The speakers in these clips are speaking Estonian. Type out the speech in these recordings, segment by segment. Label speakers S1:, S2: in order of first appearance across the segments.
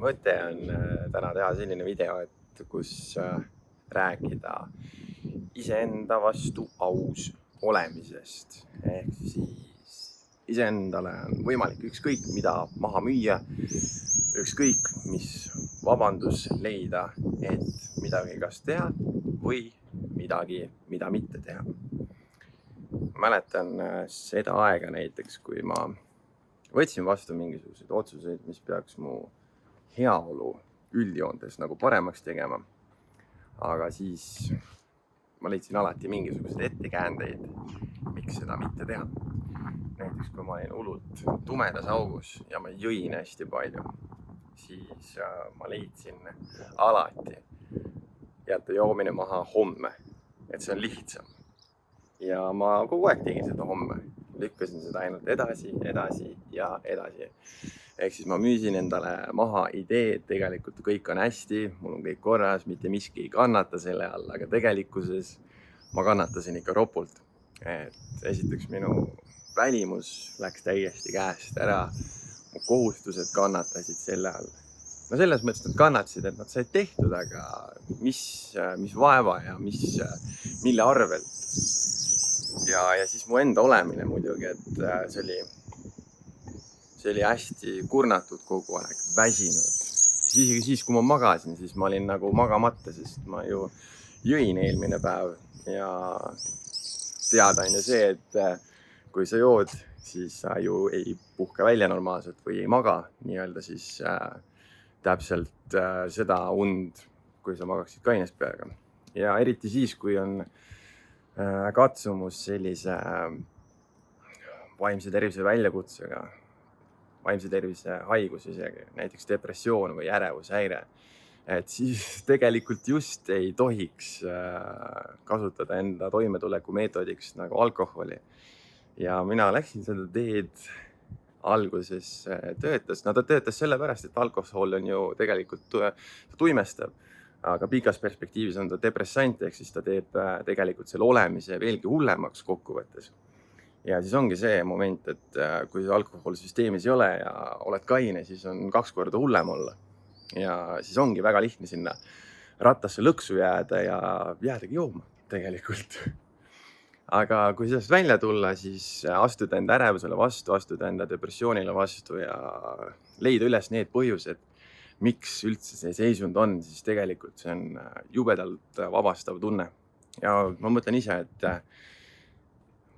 S1: mõte on täna teha selline video, et kus rääkida iseenda vastu aus olemisest. Ehk siis iseendale on võimalik ükskõik mida maha müüa, ükskõik mis vabandus leida, et midagi kas teha või midagi, mida mitte teha. Mäletan seda aega näiteks, kui ma võtsin vastu mingisuguseid otsuseid, mis peaks mu heaolu üldjoontes nagu paremaks tegema. Aga siis ma leidsin alati mingisuguseid ettekäändeid, miks seda mitte teha. Näiteks kui ma olin hullult tumedas augus ja ma jõin hästi palju, siis ma leidsin alati jätta joomine maha homme, et see on lihtsam. Ja ma kogu aeg tegin seda homme. Lükkasin seda ainult edasi. Ehk siis ma müüsin endale maha idee, et tegelikult kõik on hästi, mul on kõik korras, mitte miski ei kannata selle all, aga tegelikkuses ma kannatasin ikka ropult. Et esiteks minu välimus läks täiesti käest ära, mu kohustused kannatasid selle all. No selles mõttes nad kannatasid, et nad said tehtud, aga mis vaeva ja mille arvelt. Ja siis mu enda olemine muidugi, et see oli hästi kurnatud kogu aeg, väsinud. Isegi siis, kui ma magasin, siis ma olin nagu magamata, sest ma ju jõin eelmine päev. Ja teada on ju see, et kui sa jood, siis sa ju ei puhka välja normaalselt või ei maga nii-öelda siis täpselt seda und, kui sa magaksid kaines peaga. Ja eriti siis, kui on katsumus sellise vaimse tervise väljakutsega, vaimse tervise haigus isegi, näiteks depressioon või ärevushäire, et siis tegelikult just ei tohiks kasutada enda toimetuleku meetodiks nagu alkoholi. Ja mina läksin seda teed alguses töötas. No ta töötas sellepärast, et alkohol on ju tegelikult tuimestab. Aga pikas perspektiivis on ta depressant, ehk siis ta teeb tegelikult selle olemise veelgi hullemaks kokkuvõttes. Ja siis ongi see moment, et kui alkohol süsteemis ei ole ja oled kaine, siis on 2 korda hullem olla. Ja siis ongi väga lihtne sinna rattasse lõksu jääda ja jäädagi jooma tegelikult. Aga kui sellest välja tulla, siis astuda enda ärevusele vastu, astuda enda depressioonile vastu ja leida üles need põhjused, miks üldse see seisund on, siis tegelikult see on jubedalt vabastav tunne. Ja ma mõtlen ise, et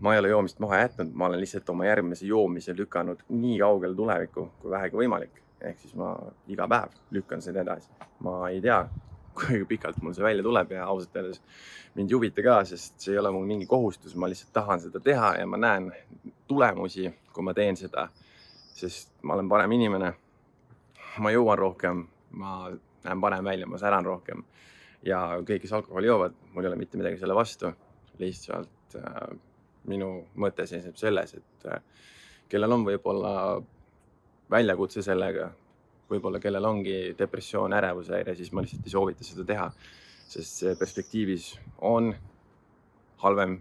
S1: ma ei ole joomist maha jätnud, ma olen lihtsalt oma järgmise joomise lükanud nii kaugele tulevikku, kui vähegi võimalik. Ehk siis ma iga päev lükkan seda edasi. Ma ei tea, kui pikalt mul see välja tuleb ja ausalt öeldes mind ei huvita ka, sest see ei ole mul mingi kohustus, ma lihtsalt tahan seda teha ja ma näen tulemusi, kui ma teen seda, sest ma olen parem inimene. Ma jõuan rohkem, ma näen parem välja, ma säran rohkem ja kõik, kes alkoholi joovad, mul ei ole mitte midagi selle vastu. Lihtsalt minu mõte seisneb selles, et kellel on võib-olla väljakutse sellega, võib-olla kellel ongi depressioon, ärevushäire, siis ma lihtsalt ei soovita seda teha, sest see perspektiivis on halvem.